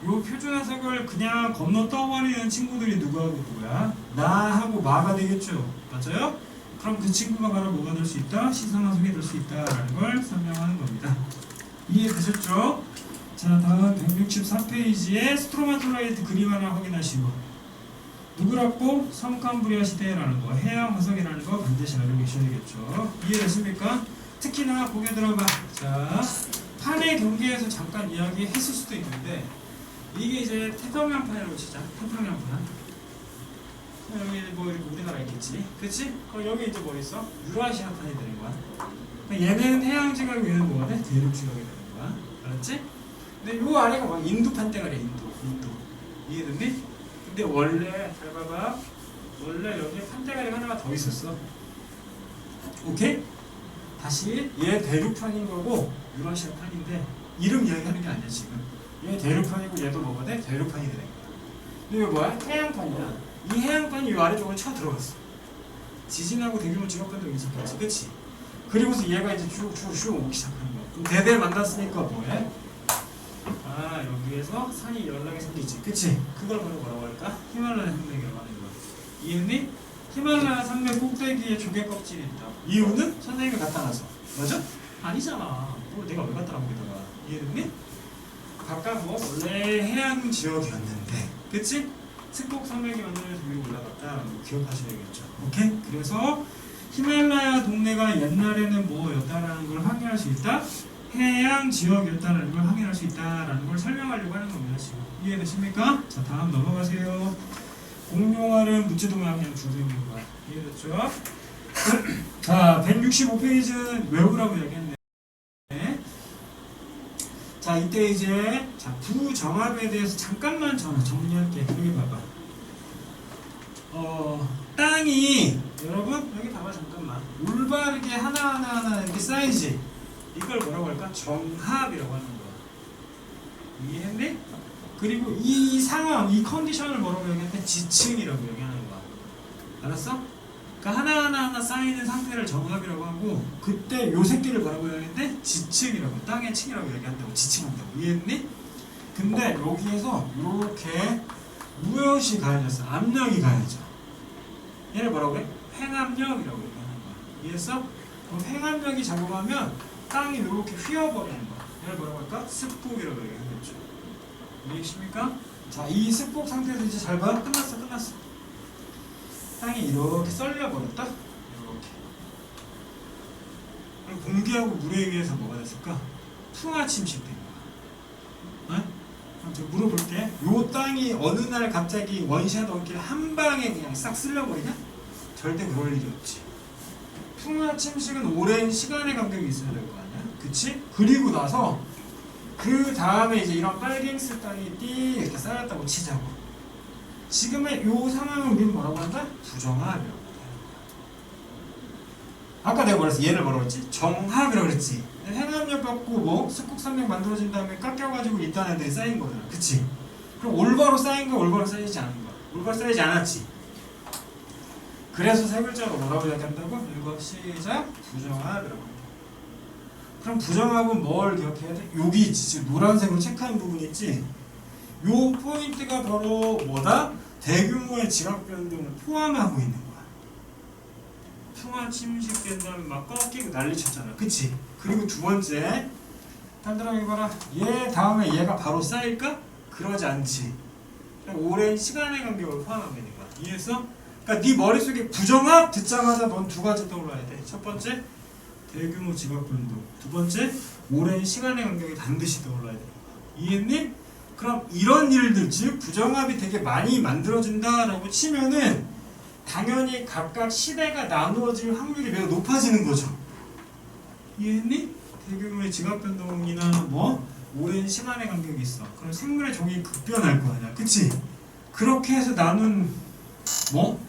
요 표준화석을 그냥 건너 떠버리는 친구들이 누구하고 누구야? 나하고 마가 되겠죠. 맞아요? 그럼 그 친구가 바로 뭐가 될 수 있다? 시상화석이 될 수 있다라는 걸 설명하는 겁니다. 이해되셨죠? 자, 다음 164페이지에 스트로마톨라이트 그림 하나 확인하시고, 누구라고? 성칸브리아 시대라는 거, 해양 화석이라는 거 반드시 알고 계셔야 되겠죠. 이해되십니까? 특히나 고개 들어봐. 자, 판의 경계에서 잠깐 이야기했을 수도 있는데, 이게 이제 태평양판이라고 치자. 태평양판. 여기 뭐 이렇게 우리나라 있겠지, 그렇지? 그럼 여기 이제 뭐 있어? 유라시아판이 되는 거야. 그러니까 얘는 해양 지각이고 얘는 뭐가 돼? 대륙 지각이 되는 거야. 알았지? 근데 요 아래가 막 인도판 대가리야. 인도. 이해됐니? 근데 원래 잘 봐봐. 원래 여기에 판대가리가 하나가 더 있었어. 오케이? 다시 얘 대륙판인 거고 유라시아판인데 이름 이야기하는 게 아니야 지금. 얘 대륙판이고 얘도 뭐가 돼? 대륙판이 되는 거야. 근데 이거 뭐야? 해양판이야. 이 해양판이 이 아래쪽으로 쳐 들어갔어. 지진하고 대규모 지각변동이 있었겠지, 그치? 그리고서 얘가 이제 쭉 오기 시작하는 거야. 그럼 대대를 만났으니까 뭐해? 아, 여기에서 산이 연락이 생기지, 그치? 그걸 바로 뭐라고 할까? 히말라야 산맥이라고 하는 거야. 이해했니? 히말라야 산맥 꼭대기에 조개 껍질이 있다. 이유는 선생님이 갖다 놔서. 맞아? 아니잖아. 뭐 내가 왜 갖다 놔 거기다가. 이해됐니? 각각 뭐 원래 해안 지역이었는데, 그치? 스콕 산맥이 만들어서 위로 올라갔다. 기억하셔야겠죠. 오케이? 그래서 히말라야 동네가 옛날에는 뭐였다라는 걸 확인할 수 있다. 해양 지역이었다라는 걸 확인할 수 있다라는 걸 설명하려고 하는 겁니다. 지금 이해되십니까? 자, 다음 넘어가세요. 공룡알은 묻지도면 그냥 죽어 있는 거야. 이해됐죠? 자, 165페이지는 외우라고 얘기했네. 자, 이때 이제 부정합에 대해서 잠깐만 정리할게. 여기 봐봐. 땅이 여러분 여기 봐봐 잠깐만. 올바르게 하나하나 이렇게 쌓이지. 이걸 뭐라고 할까? 정합이라고 하는 거야. 이해했니? 그리고 이 상황, 이 컨디션을 뭐라고 얘기하는데 지층이라고 얘기하는 거야. 알았어? 그러니까 하나하나 쌓이는 상태를 정합이라고 하고, 그때 요 새끼를 뭐라고 얘기하는데 지층이라고, 땅의 층이라고 얘기한다고, 지층한다고. 이해했니? 근데 여기에서 이렇게 무엇이 가해졌어? 압력이 가해져. 얘를 뭐라고 해? 횡압력이라고 얘기하는 거야. 이해했어? 그럼 횡압력이 작용하면 땅이 이렇게 휘어버리는 거야. 얘를 뭐라고 할까? 습폭이라고 얘기하겠죠. 이해하십니까? 자, 이 습복 상태에서 이제 잘 봐. 끝났어. 땅이 이렇게 썰려버렸다. 이렇게. 그럼 공기하고 물에 의해서 뭐가 됐을까? 풍화 침식된 거야. 어? 그럼 제가 물어볼게. 요 땅이 어느 날 갑자기 원샷 원킬 한 방에 그냥 싹 쓸려버리냐? 절대 그럴 일이 없지. 풍화 침식은 오랜 시간의 간격이 있어야 될 거 아니야? 그치? 그리고 나서 그 다음에 이제 이런 빨갱스 땅이 띠 이렇게 쌓였다고 치자고. 지금의 요 상황을 우리는 뭐라고 한다? 부정합이라고 한다. 아까 내가 뭐랬어? 얘를 뭐라고 했지? 정합이라고 그랬지. 해남역 갖고 뭐 습곡산맥 만들어진 다음에 깎여가지고 있던 애들이 쌓인 거잖아. 그치? 그럼 올바로 쌓인 거 올바로 쌓이지 않은 거. 올바로 쌓이지 않았지. 그래서 세 글자로 뭐라고 이야기한다고? 읽어 시작. 부정합이라고 한다. 그럼 부정합은 뭘 기억해야 돼? 여기 있지. 지금 노란색으로 체크한 부분 있지? 요 포인트가 바로 뭐다? 대규모의 지각 변동을 포함하고 있는 거야. 풍화 침식된 다음에 막 꺾이고 난리 쳤잖아. 그치? 그리고 두 번째, 단드라미 봐라. 얘 다음에 얘가 바로 쌓일까? 그러지 않지. 오랜 시간의 간격을 포함하고 있는 거야. 이해했어? 그러니까 네 머릿속에 부정합 듣자마자 넌 두 가지 떠올라야 돼. 첫 번째, 대규모 지각 변동. 두 번째, 오랜 시간의 간격이 반드시 떠올라야 돼. 이해했니? 그럼 이런 일들, 즉 부정합이 되게 많이 만들어진다라고 치면은 당연히 각각 시대가 나누어질 확률이 매우 높아지는 거죠. 이해했니? 대규모의 지각 변동이나 뭐 오랜 시간의 간격이 있어. 그럼 생물의 종이 급변할 거 아니야. 그치? 그렇게 해서 나눈 뭐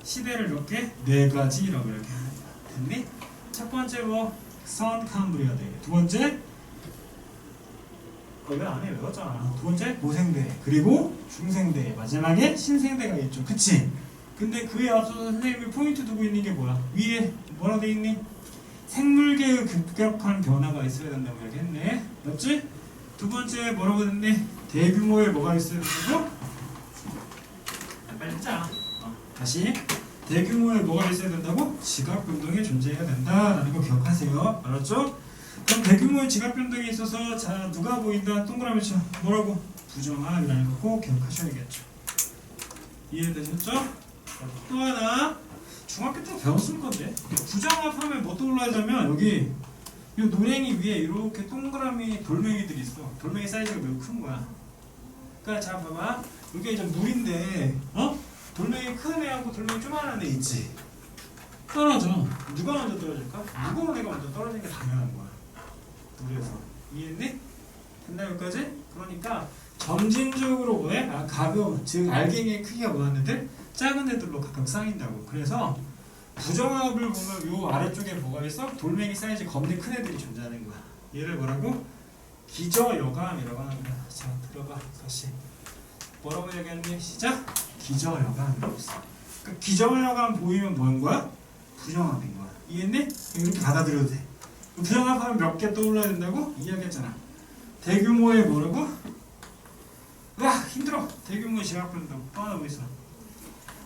시대를 몇 개? 네 가지라고 이렇게 하는 거야. 됐니? 첫 번째 뭐 선캄브리아대. 두 번째 왜 안 해? 외웠잖아. 두 번째 고생대. 그리고 중생대. 마지막에 신생대가 있죠. 그치? 근데 그에 앞서서 선생님이 포인트 두고 있는 게 뭐야? 위에 뭐라고 돼 있니? 생물계의 급격한 변화가 있어야 된다고 이야기했네. 맞지? 두 번째 뭐라고 했니? 대규모의 뭐가 있어야 된다고? 빨리 하자. 다시 대규모의 뭐가 있어야 된다고? 지각 변동이 존재해야 된다라는 거 기억하세요. 알았죠? 그럼 대규모의 지각 변동이 있어서 자 누가 보인다? 동그라미 쳐. 뭐라고? 부정합이라는 거 꼭 기억하셔야겠죠. 이해되셨죠? 또 하나 중학교 때 배웠을 건데 부정합하면 뭐 떠올라야냐면 여기 이 노랭이 위에 이렇게 동그라미 돌멩이들이 있어. 돌멩이 사이즈가 매우 큰 거야. 그러니까 자 봐봐. 이게 이제 물인데 돌멩이 큰 애하고 돌멩이 조그만한 애 있지. 떨어져. 누가 먼저 떨어질까? 무거운 애가 먼저 떨어지는 게 당연한 거야. 물에서. 이해했니? 된다 여기까지? 그러니까 점진적으로 뭐해? 가벼운, 즉 알갱이의 크기가 많은데 작은 애들로 각각 쌓인다고. 그래서 부정합을 보면 요 아래쪽에 뭐가 있어? 돌멩이 사이즈 겁내 큰 애들이 존재하는 거야. 얘를 뭐라고? 기저여감이라고 하는 거야. 자, 들어봐. 다시. 뭐라고 얘기했니? 시작! 기저여감이라고 했어. 그러니까 기저여감 보이면 뭐인 거야? 부정합인 거야. 이해했니? 이렇게 받아들여도 돼. 부정합하면 몇 개 떠올라야 된다고? 이야기했잖아. 대규모의 뭐라고? 으아! 힘들어! 대규모의 지각 변동. 또 하나 뭐 있어?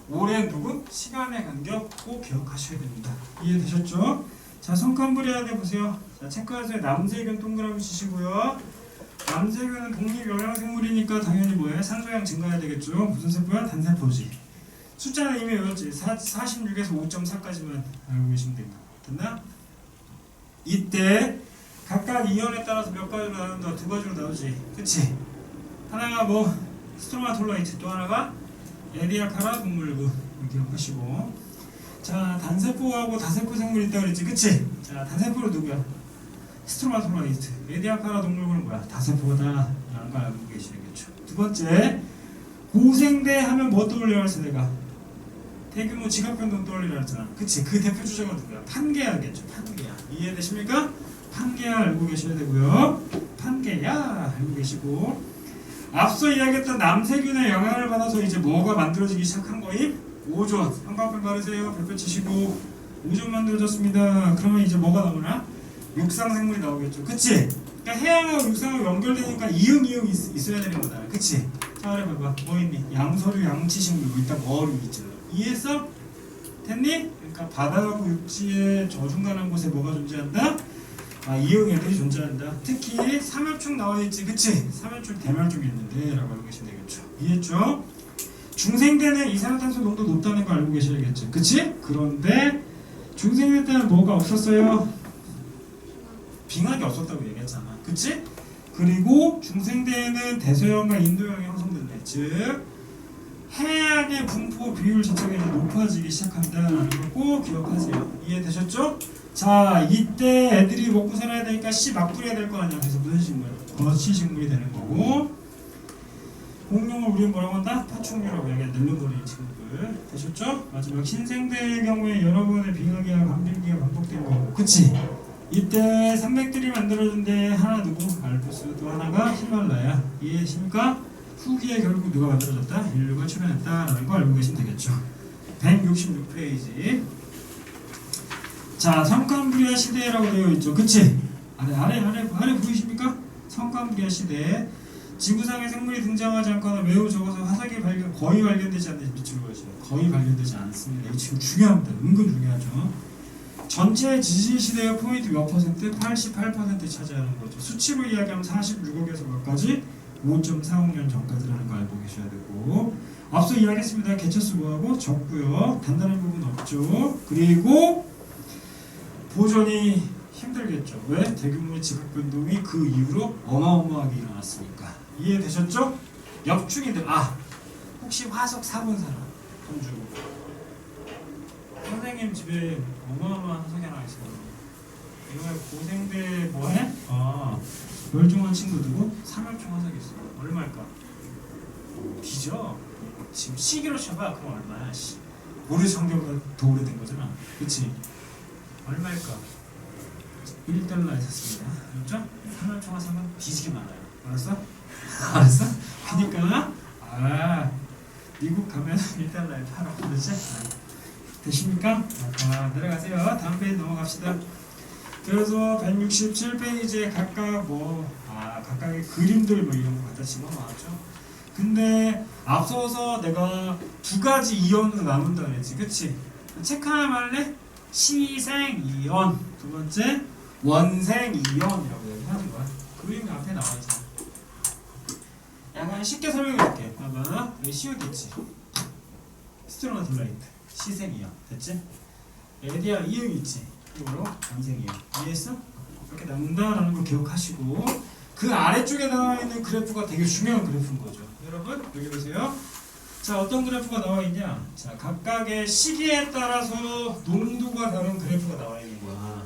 오랜 부분, 시간의 간격 꼭 기억하셔야 됩니다. 이해되셨죠? 자, 성캄브리아대 보세요. 자, 체크하세요. 남세균 동그라미 치시고요. 남세균은 독립영양생물이니까 당연히 뭐예요? 산소량 증가해야 되겠죠? 무슨 세포야? 단세포지. 숫자는 이미 외웠지? 46에서 5.4까지만 알고 계시면 됩니다. 됐나? 이때 각각 이온에 따라서 몇 가지로 나눈다? 두 가지로 나오지. 그치? 하나가 뭐 스트로마톨라이트, 또 하나가 에디아카라 동물구 기억하시고. 자, 단세포하고 다세포 생물이 있다고 그랬지. 그치? 자, 단세포는 누구야? 스트로마톨라이트. 에디아카라 동물구는 뭐야? 다세포다 라는 걸 알고 계시겠죠. 두 번째, 고생대 하면 뭐 떠올려야 할지 내가 대규모 지각변동 떠올리라 했잖아. 그치? 그 대표 주자가 누구야? 판게아겠죠. 판게아. 이해되십니까? 판게아 알고 계셔야 되고요. 판게아 알고 계시고. 앞서 이야기했던 남세균의 영향을 받아서 이제 뭐가 만들어지기 시작한 거임? 오존. 한방울 바르세요. 별표 치시고. 오존 만들어졌습니다. 그러면 이제 뭐가 나오나? 육상생물이 나오겠죠. 그치? 그러니까 해양하고 육상하고 연결되니까 이응이응 있어야 되는 거다. 그치? 자, 그래 봐봐. 뭐 있니? 양서류, 양치식물. 뭐 있다. 뭐를 있지? 이해했어? 됐니? 그러니까 바다하고 육지의 저중간한 곳에 뭐가 존재한다? 이형 애들이 존재한다. 특히 삼엽충 나와있지, 그치? 삼엽충 대멸종이 있는데 라고 알고 계시면 되겠죠. 이해했죠? 중생대는 이산화탄소 농도 높다는 거 알고 계셔야겠죠, 그치? 그런데 중생대 때는 뭐가 없었어요? 빙하기 없었다고 얘기했잖아, 그치? 그리고 중생대에는 대서양과 인도양이 형성된대. 즉 해양의 분포 비율 자체가 이제 높아지기 시작한다는 걸 꼭 기억하세요. 이해되셨죠? 자, 이때 애들이 먹고 살아야 되니까 씨 막 뿌려야 될 거 아니야. 그래서 무슨 식물? 거시식물이 되는 거고, 공룡을 우리는 뭐라고 한다? 파충류라고 얘기해. 늙는거리는 친구들. 되셨죠? 마지막 신생대의 경우에 여러분의 빙하기와 간빙기가 반복된 거고, 그치? 이때 산맥들이 만들어진데 하나 누구? 알프스, 또 하나가 히말라야. 이해하십니까? 후기에 결국 누가 만들어졌다? 인류가 출현했다라는 거 알고 계시면 되겠죠. 166페이지. 자, 성칸브리아 시대라고 되어 있죠. 그치? 아래 보이십니까? 성칸브리아 시대. 지구상의 생물이 등장하지 않거나 매우 적어서 화석이 거의 발견되지 않는 밑으로 보여줘요. 거의 발견되지 않습니다. 이거 지금 중요합니다. 은근 중요하죠. 전체 지질 시대의 포인트 몇 퍼센트? 88% 차지하는 거죠. 수치로 이야기하면 46억에서 몇까지? 5.45년 전까지라는 거 알고 계셔야 되고, 앞서 이야기했습니다. 개체수 뭐하고? 적고요. 단단한 부분 없죠. 그리고 보존이 힘들겠죠. 왜? 대규모의 지각 변동이 그 이후로 어마어마하게 일어났으니까. 이해되셨죠? 옆중이들. 혹시 화석 사본 사람? 손주. 선생님 집에 어마어마한 화석이 하나 있어요. 이번에 고생대 뭐해? 멸종한 친구 누구? 삼엽충 화석이 있어. 얼마일까? 비죠? 지금 시기로 쳐봐. 그럼 얼마야? 모래성경보다 더 오래된 거잖아. 그치? 얼마일까? 1달러에 샀습니다. 알았죠? 삼엽충 화석은 뒤지게 많아요. 알았어? 알았어? 그니까 미국 가면 1달러에 팔아. 그렇지? 되십니까? 내려가세요. 다음 페이지 넘어갑시다. 그래서 167페이지에 각각 각각의 그림들 이런 거 갖다 집어넣었죠. 근데 앞서서 내가 두 가지 이온으로 나눈다 그랬지, 그치? 체크 하나 말래? 시생이온. 두 번째 원생이온이라고 얘기하는 거야. 그림이 앞에 나와 있잖아. 약간 쉽게 설명해 줄게. 봐봐. 여기 CO됐지? 스트로나툴라이트. 시생이온. 됐지? 에디아 이응 있지? 이거로 원생이온. 이해했어? 이렇게 나눈다라는 걸 기억하시고, 그 아래쪽에 나와 있는 그래프가 되게 중요한 그래프인 거죠. 여러분 여기 보세요. 자, 어떤 그래프가 나와 있냐? 자, 각각의 시기에 따라서 농도가 다른 그래프가 나와 있는 거야.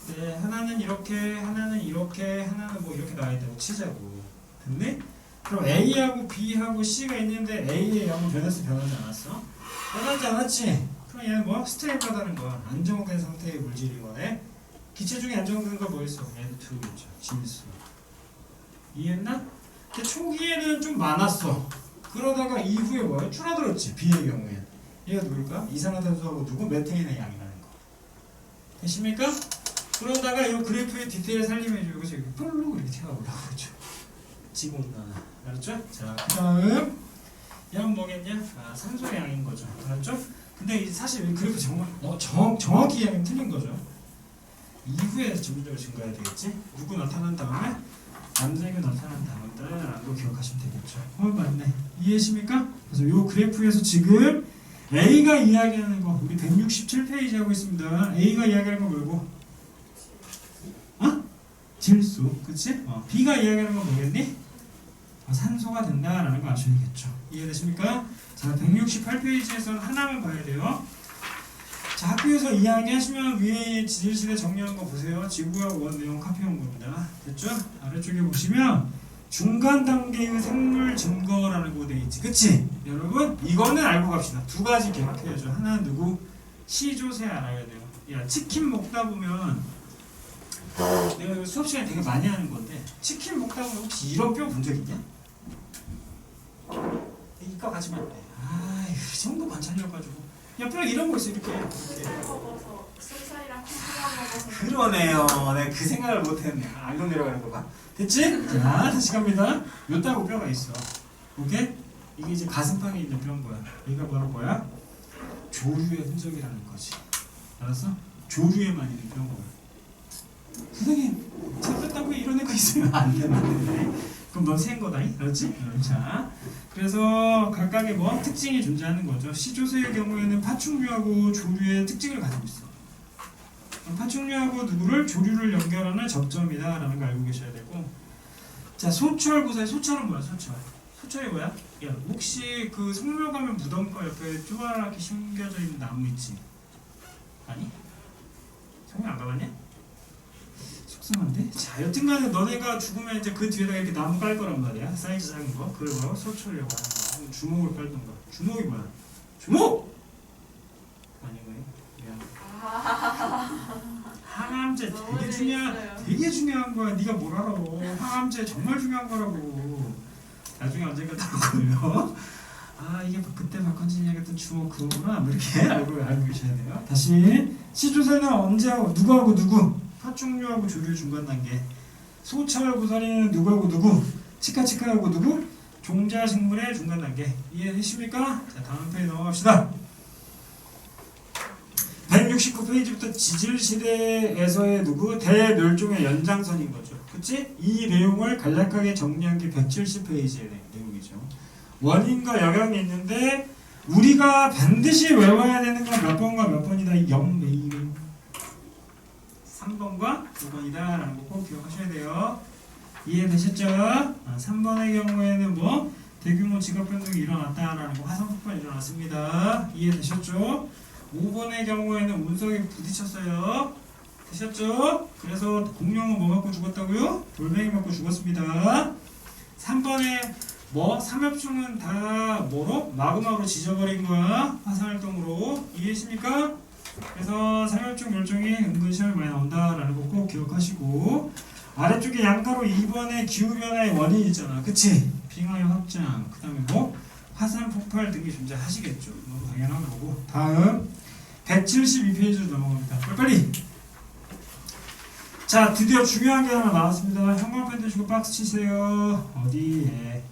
네, 하나는 이렇게, 하나는 이렇게, 하나는 뭐 이렇게 나와 있다고 치자고. 됐네? 그럼 A하고 B하고 C가 있는데 A의 양은 변했어, 변하지 않았어? 변하지 않았지? 그럼 얘는 뭐? 스테이블하다는 거야. 안정된 상태의 물질인 거네. 기체 중에 안정된 거 뭐 있어? N2겠죠. 진수. 이해했나? 근데 초기에는 좀 많았어. 그러다가 이후에 뭐야? 줄어들었지. B의 경우에. 얘가 누굴까? 이산화탄소하고 누구? 메테인의 양이라는 거. 되십니까? 그러다가 이 그래프의 디테일 살림해주고 여기서 이렇게 뿔로 이렇게 튀어나오고 그러죠. 지구온난화. 알았죠? 자, 그 다음 양은 뭐겠냐? 산소의 양인 거죠. 알았죠? 근데 사실 이 그래프 정확히 이야기는 틀린 거죠. 이후에 점진적으로 증가해야 되겠지? 누구 나타난 다음에 남자에게 나타난 다음에 라는 거 기억하시면 되겠죠. 맞네. 이해하십니까? 그래서 이 그래프에서 지금 A가 이야기하는 거 우리 167페이지 하고 있습니다. A가 이야기하는 거 뭐고? 질소, 그치? B가 이야기하는 건 뭐겠니? 산소가 된다라는 거 아셔야겠죠. 이해되십니까? 자, 168페이지에서는 하나만 봐야 돼요. 자, 학교에서 이야기하시면 위에 지질시대 정리하는 거 보세요. 지구과학 원 내용 카피한 겁니다. 됐죠? 아래쪽에 보시면 중간 단계의 생물 증거라는 거 돼 있지, 그치? 여러분 이거는 알고 갑시다. 두 가지 기억해야죠. 하나는 누구? 시조새 알아야 돼요. 야, 치킨 먹다 보면 내가 이거 수업 시간에 되게 많이 하는 건데, 치킨 먹다 보면 혹시 이런 뼈 본 적 있냐? 이과 가지면 안 돼. 이 정도 관찰력가지고 야, 뼈 이런 거 있어. 이렇게 먹어서 쌀쌀이랑 콩콩 먹어서. 그러네요. 내가 그 생각을 못했네. 안경 내려가는 거 봐. 됐지? 자, 다시 갑니다. 요따고 뼈가 있어. 오케이? 이게 이제 가슴팍에 있는 뼈인 거야. 얘가 바로 뭐야? 조류의 흔적이라는 거지. 알았어? 조류에만 있는 뼈인 거야. 선생님 잡혔다고 이런 애가 있으면 안 되는데 그럼 넌 센 거다잉? 그렇지? 자, 그래서 각각의 뭐 특징이 존재하는 거죠. 시조새의 경우에는 파충류하고 조류의 특징을 가지고 있어. 파충류하고 누구를 조류를 연결하는 접점이다라는 걸 알고 계셔야 되고. 자, 소철구사의 소철은 뭐야? 소철이 뭐야? 야, 혹시 그 성묘 가면 무덤가 옆에 쪼아랗게 심겨져 있는 나무 있지? 아니? 성묘 안 가봤냐? 속상한데? 자, 여튼간에 너네가 죽으면 이제 그 뒤에다가 이렇게 나무 깔 거란 말이야. 사이즈 작은 거. 그걸 뭐라고? 소철이라고 하는 거. 주먹을 깔던가. 주먹이 뭐야? 주먹! 아니고요. 항암제 되게 중요한 거야. 네가 뭘 알아? 항암제 정말 중요한 거라고. 나중에 언젠가 나올 거예요. 아, 이게 그때 박헌진이 얘기했던 주먹 그거구나. 뭐 이렇게 알고 계셔야 돼요. 다시 시조새는 언제 하고 누구하고 누구? 파충류하고 조류 중간 단계. 소철 구사리는 누구하고 누구? 치카치카하고 누구? 종자식물의 중간 단계. 이해되십니까? 자, 다음 페이지 넘어갑시다. 169페이지부터 지질시대에서의 누구? 대멸종의 연장선인 거죠. 그치? 이 내용을 간략하게 정리한 게 170페이지의 내용이죠. 원인과 영향이 있는데 우리가 반드시 외워야 되는 건 몇 번과 몇 번이다. 3번과 9번이다 라는 거 꼭 기억하셔야 돼요. 이해되셨죠? 3번의 경우에는 뭐 대규모 지각 변동이 일어났다라는 거, 화산 폭발이 일어났습니다. 이해되셨죠? 5번의 경우에는 운석이 부딪혔어요. 되셨죠? 그래서 공룡은 뭐 맞고 죽었다고요? 돌멩이 맞고 죽었습니다. 3번에 뭐 삼엽충은 다 뭐로? 마그마로 지져버린 거야. 화산활동으로. 이해하십니까? 그래서 삼엽충 멸종이 은근 시험에 많이 나온다라는 거 꼭 기억하시고, 아래쪽에 양가로 2번의 기후변화의 원인 있잖아. 그치? 빙하의 확장, 그 다음에 뭐? 화산 폭발 등이 존재하시겠죠. 너무 당연한 거고. 다음 172페이지로 넘어갑니다. 빨리빨리! 자, 드디어 중요한 게 하나 나왔습니다. 형광펜 드시고 박스 치세요. 어디에?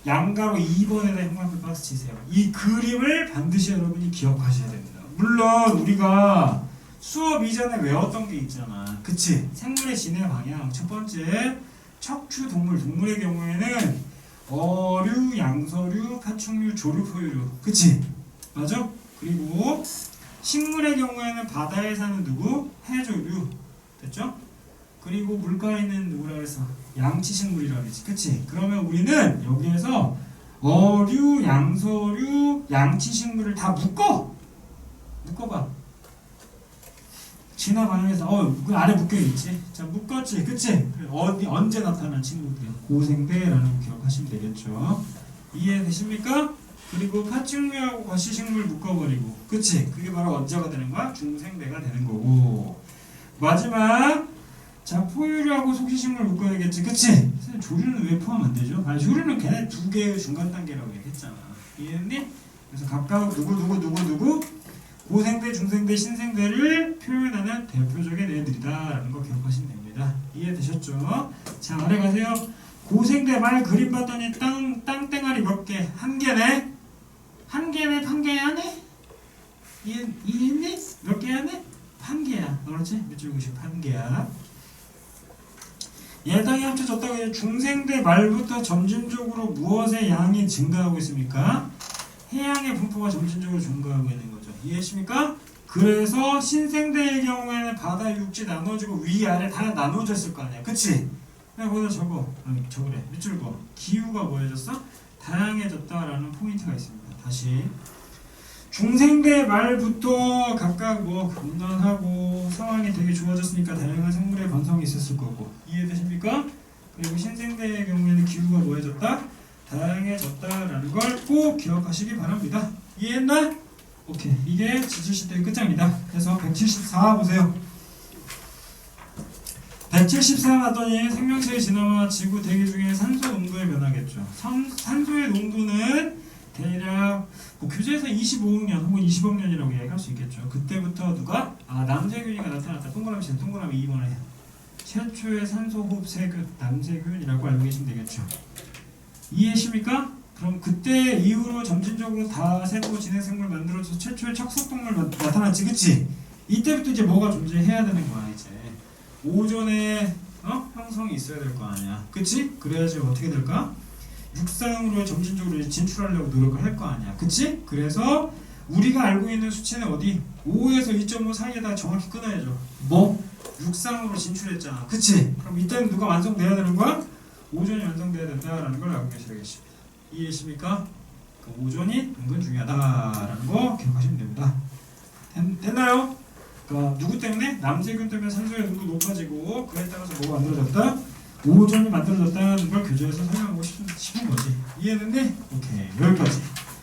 양가로 2번에다 형광펜 박스 치세요. 이 그림을 반드시 여러분이 기억하셔야 됩니다. 물론 우리가 수업 이전에 외웠던 게 있잖아. 그치? 생물의 진해 방향. 첫 번째, 척추 동물의 경우에는 어류, 양서류, 파충류, 조류, 포유류. 그치? 맞아? 그리고 식물의 경우에는 바다에 사는 누구? 해조류. 됐죠? 그리고 물가에 있는 누구라 그래서 양치식물이라 그랬지. 그치? 그러면 우리는 여기에서 어류, 양서류, 양치식물을 다 묶어봐. 진화 방향에서 그 아래 묶여있지. 자, 묶었지. 그치? 언제 나타난 친구들이야? 고생대라는 거 기억하시면 되겠죠. 이해되십니까? 그리고 파충류하고 거시식물 묶어버리고. 그치? 그게 바로 언제가 되는 거야? 중생대가 되는 거고. 마지막, 자, 포유류하고 속시식물 묶어야겠지. 그치? 조류는 왜 포함 안 되죠? 아니, 조류는 걔네 두 개의 중간 단계라고 얘기했잖아. 이해했니? 그래서 각각 누구 고생대, 중생대, 신생대를 표현하는 대표적인 애들이다라는 거 기억하시면 됩니다. 이해되셨죠? 자, 아래 가세요. 고생대 말 그림 봤더니 땅땡아리 몇 개? 한 개네? 한 개네? 한 개 하네? 이해했니? 몇 개 하네? 한 개야. 그렇지? 몇 줄 구십 한 개야. 예당이 합쳐졌다고 해서 중생대 말부터 점진적으로 무엇의 양이 증가하고 있습니까? 해양의 분포가 점진적으로 증가하고 있는 거죠. 이해하십니까? 그래서 신생대의 경우에는 바다, 육지 나눠지고 위아래 다 나눠졌을 거 아니야. 그치? 그냥 거기다 적으래. 밑줄 거. 기후가 뭐해졌어? 다양해졌다라는 포인트가 있습니다. 다시. 중생대 말부터 각각 뭐 온난하고 상황이 되게 좋아졌으니까 다양한 생물의 번성이 있었을 거고. 이해되십니까? 그리고 신생대의 경우에는 기후가 뭐해졌다? 다양해졌다라는 걸 꼭 기억하시기 바랍니다. 이해했나? 오케이. 이게 지질시대의 끝장입니다. 그래서 174 보세요. 174 봤더니 생명체의 진화와 지구 대기 중에 산소 농도의 변화겠죠. 산소의 농도는 대략 뭐 교재에서 25億년 혹은 20억년이라고 얘기할 수 있겠죠. 그때부터 누가? 남세균이가 나타났다. 동그라미 2번을 해요. 최초의 산소호흡 세균, 남세균이라고 알고 계시면 되겠죠. 이해하십니까? 그럼 그때 이후로 점진적으로 다 세포 진해생물 만들어져서 최초의 척석동물 나타났지. 그치? 이때부터 이제 뭐가 존재해야 되는 거야. 이제 오존에 형성이 있어야 될 거 아니야. 그치? 그래야지 어떻게 될까? 육상으로 점진적으로 진출하려고 노력을 할 거 아니야. 그치? 그래서 우리가 알고 있는 수치는 어디? 5에서 2.5 사이에다 정확히 끊어야죠. 뭐? 육상으로 진출했잖아. 그치? 그럼 이때는 누가 완성돼야 되는 거야? 오존이 완성돼야 된다라는 걸 알고 계시겠습니다. 이해되십니까? 그 오존이 은근 중요하다라는 거 기억하시면 됩니다. 됐나요? 그러니까 누구 때문에? 남세균 때문에 산소의 농도 높아지고 그에 따라서 뭐가 만들어졌다? 오존이 만들어졌다는 걸 교재에서 설명하고 싶은 거지. 이해했는데? 오케이, 여기까지.